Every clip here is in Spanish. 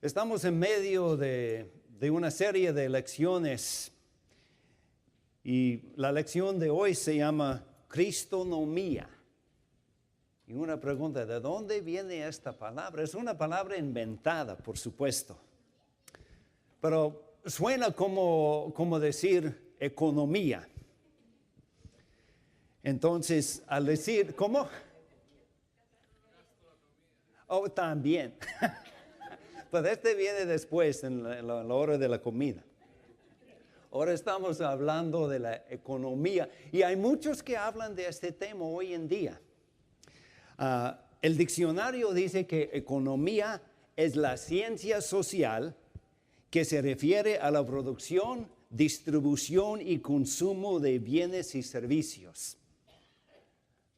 Estamos en medio de una serie de lecciones y la lección de hoy se llama Cristonomía. Y una pregunta, ¿de dónde viene esta palabra? Es una palabra inventada, por supuesto. Pero suena como decir economía. Entonces, al decir, ¿cómo? Oh, también. Pues este viene después, en la hora de la comida. Ahora estamos hablando de la economía. Y hay muchos que hablan de este tema hoy en día. El diccionario dice que economía es la ciencia social que se refiere a la producción, distribución y consumo de bienes y servicios.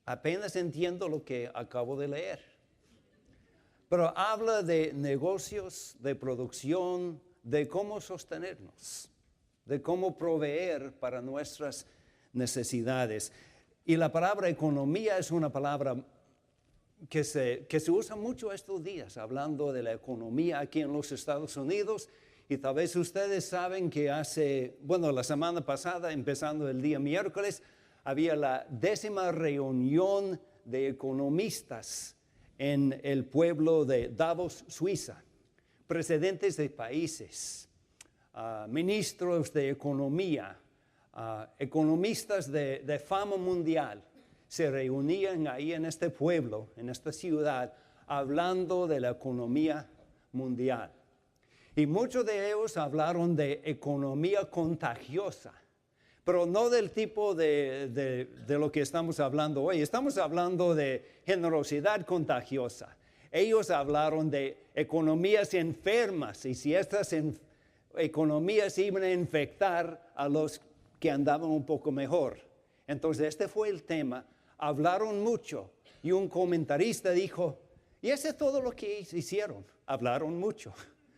Apenas entiendo lo que acabo de leer. Pero habla de negocios, de producción, de cómo sostenernos, de cómo proveer para nuestras necesidades. Y la palabra economía es una palabra que se usa mucho estos días, hablando de la economía aquí en los Estados Unidos. Y tal vez ustedes saben que la semana pasada, empezando el día miércoles, había la 10ª reunión de economistas en el pueblo de Davos, Suiza. Presidentes de países, ministros de economía, economistas de fama mundial se reunían ahí en este pueblo, en esta ciudad, hablando de la economía mundial. Y muchos de ellos hablaron de economía contagiosa, pero no del tipo de lo que estamos hablando hoy. Estamos hablando de generosidad contagiosa. Ellos hablaron de economías enfermas y si estas economías iban a infectar a los que andaban un poco mejor. Entonces este fue el tema. Hablaron mucho y un comentarista dijo, y ese es todo lo que hicieron. Hablaron mucho,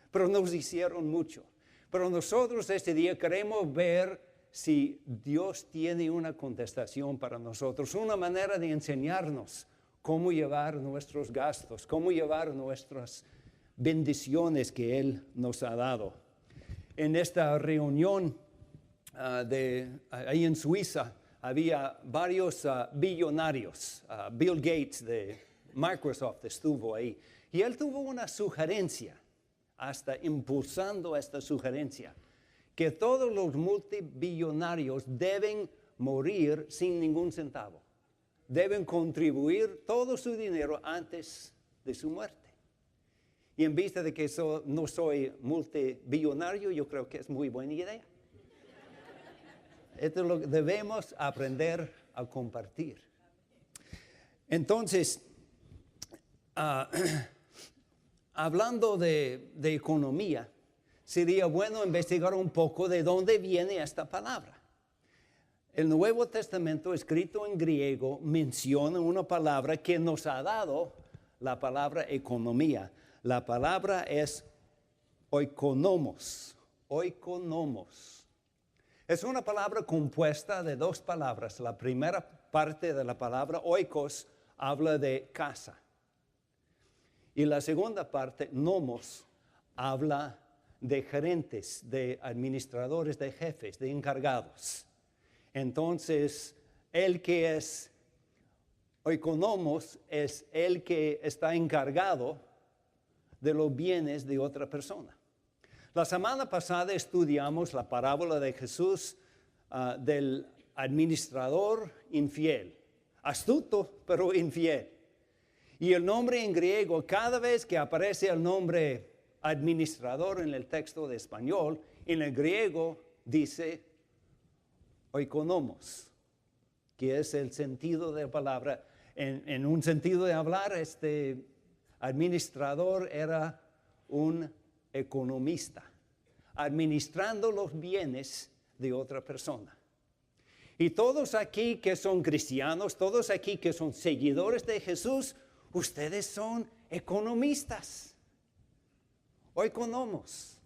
pero nos hicieron mucho. Pero nosotros este día queremos ver si Dios tiene una contestación para nosotros, una manera de enseñarnos cómo llevar nuestros gastos, cómo llevar nuestras bendiciones que Él nos ha dado. En esta reunión ahí en Suiza había varios billonarios. Bill Gates de Microsoft estuvo ahí. Y él tuvo una sugerencia, hasta impulsando esta sugerencia, que todos los multibillonarios deben morir sin ningún centavo. Deben contribuir todo su dinero antes de su muerte. Y en vista de que no soy multibillonario, yo creo que es muy buena idea. Esto es lo que debemos aprender a compartir. Entonces, hablando de economía, sería bueno investigar un poco de dónde viene esta palabra. El Nuevo Testamento, escrito en griego, menciona una palabra que nos ha dado la palabra economía. La palabra es oikonomos. Oikonomos. Es una palabra compuesta de dos palabras. La primera parte de la palabra oikos habla de casa. Y la segunda parte, nomos, habla de gerentes, de administradores, de jefes, de encargados. Entonces, el que es oikonomos es el que está encargado de los bienes de otra persona. La semana pasada estudiamos la parábola de Jesús del administrador infiel, astuto pero infiel. Y el nombre en griego, cada vez que aparece el nombre administrador en el texto de español, en el griego dice oikonomos, que es el sentido de la palabra. En un sentido de hablar, este administrador era un economista, administrando los bienes de otra persona. Y todos aquí que son cristianos, todos aquí que son seguidores de Jesús, ustedes son economistas. Oikonomos,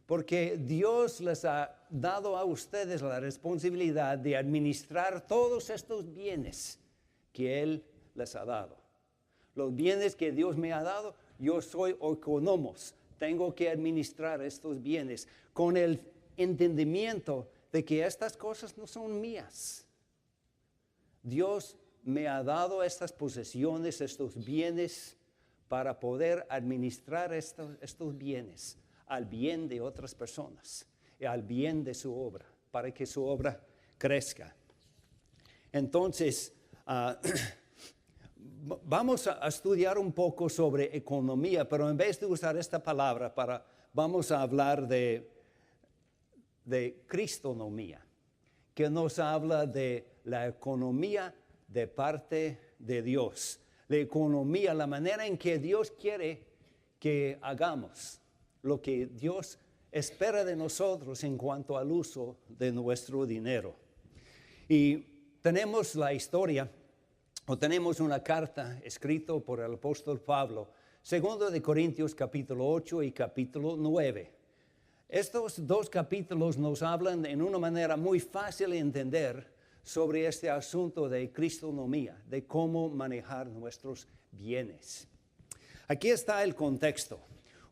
porque Dios les ha dado a ustedes la responsabilidad de administrar todos estos bienes que Él les ha dado. Los bienes que Dios me ha dado, yo soy oikonomos. tengo que administrar estos bienes con el entendimiento de que estas cosas no son mías. Dios me ha dado estas posesiones, estos bienes, para poder administrar estos bienes al bien de otras personas y al bien de su obra, para que su obra crezca. Entonces, vamos a estudiar un poco sobre economía, pero en vez de usar esta palabra, vamos a hablar de cristonomía, que nos habla de la economía de parte de Dios. La economía, la manera en que Dios quiere que hagamos, lo que Dios espera de nosotros en cuanto al uso de nuestro dinero. Y tenemos la historia, o tenemos una carta escrita por el apóstol Pablo, 2 de Corintios capítulo 8 y capítulo 9. Estos dos capítulos nos hablan en una manera muy fácil de entender sobre este asunto de cristonomía, de cómo manejar nuestros bienes. Aquí está el contexto.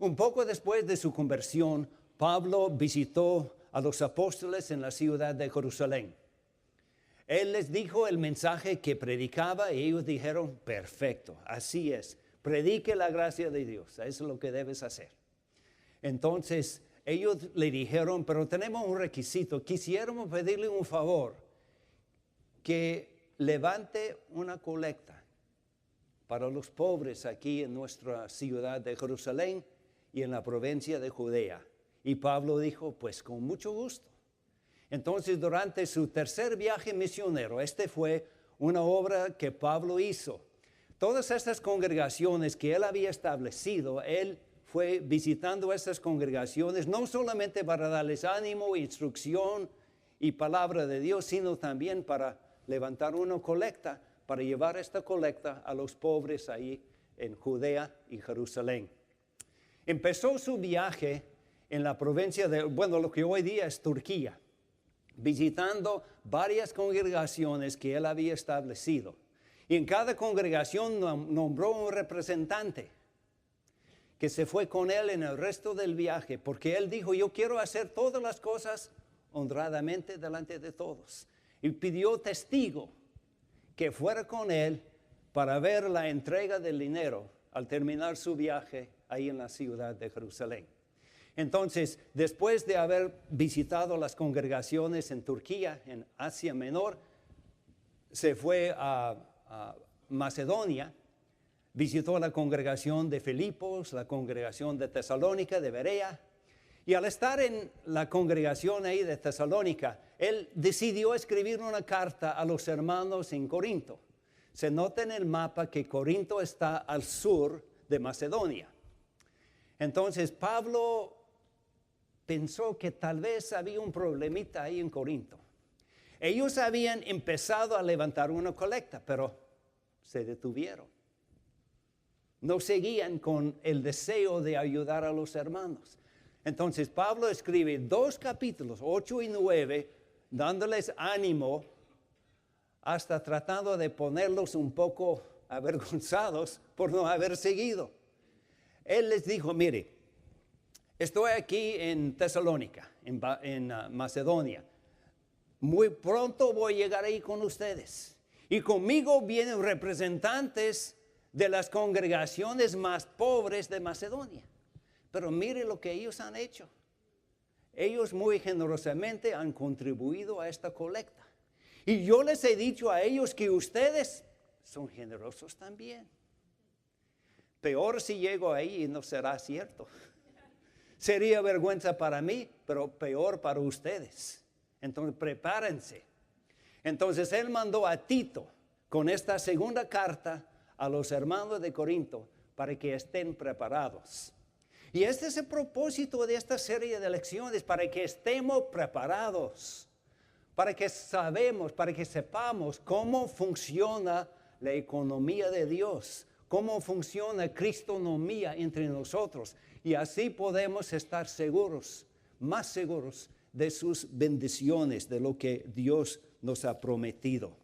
Un poco después de su conversión, Pablo visitó a los apóstoles en la ciudad de Jerusalén. Él les dijo el mensaje que predicaba y ellos dijeron, perfecto, así es, predique la gracia de Dios, eso es lo que debes hacer. Entonces ellos le dijeron, pero tenemos un requisito, quisiéramos pedirle un favor, que levante una colecta para los pobres aquí en nuestra ciudad de Jerusalén y en la provincia de Judea. Y Pablo dijo, pues con mucho gusto. Entonces, durante su tercer viaje misionero, fue una obra que Pablo hizo. Todas estas congregaciones que él había establecido, él fue visitando estas congregaciones, no solamente para darles ánimo, instrucción y palabra de Dios, sino también para levantar una colecta, para llevar esta colecta a los pobres ahí en Judea y Jerusalén. Empezó su viaje en la provincia de, lo que hoy día es Turquía, visitando varias congregaciones que él había establecido. Y en cada congregación nombró un representante que se fue con él en el resto del viaje, porque él dijo, yo quiero hacer todas las cosas honradamente delante de todos. Y pidió testigo que fuera con él para ver la entrega del dinero al terminar su viaje ahí en la ciudad de Jerusalén. Entonces, después de haber visitado las congregaciones en Turquía, en Asia Menor, se fue a Macedonia, visitó la congregación de Filipos, la congregación de Tesalónica, de Berea. Y al estar en la congregación ahí de Tesalónica, él decidió escribir una carta a los hermanos en Corinto. Se nota en el mapa que Corinto está al sur de Macedonia. Entonces Pablo pensó que tal vez había un problemita ahí en Corinto. Ellos habían empezado a levantar una colecta, pero se detuvieron. No seguían con el deseo de ayudar a los hermanos. Entonces Pablo escribe 2 capítulos, 8 y 9, dándoles ánimo, hasta tratando de ponerlos un poco avergonzados por no haber seguido. Él les dijo, mire, estoy aquí en Tesalónica, en Macedonia. Muy pronto voy a llegar ahí con ustedes. Y conmigo vienen representantes de las congregaciones más pobres de Macedonia. Pero mire lo que ellos han hecho. Ellos muy generosamente han contribuido a esta colecta. Y yo les he dicho a ellos que ustedes son generosos también. Peor si llego ahí y no será cierto. Sería vergüenza para mí, pero peor para ustedes. Entonces prepárense. Entonces él mandó a Tito con esta segunda carta a los hermanos de Corinto para que estén preparados. Y este es el propósito de esta serie de lecciones, para que estemos preparados, para que sepamos cómo funciona la economía de Dios, cómo funciona cristonomía entre nosotros. Y así podemos estar seguros, más seguros de sus bendiciones, de lo que Dios nos ha prometido.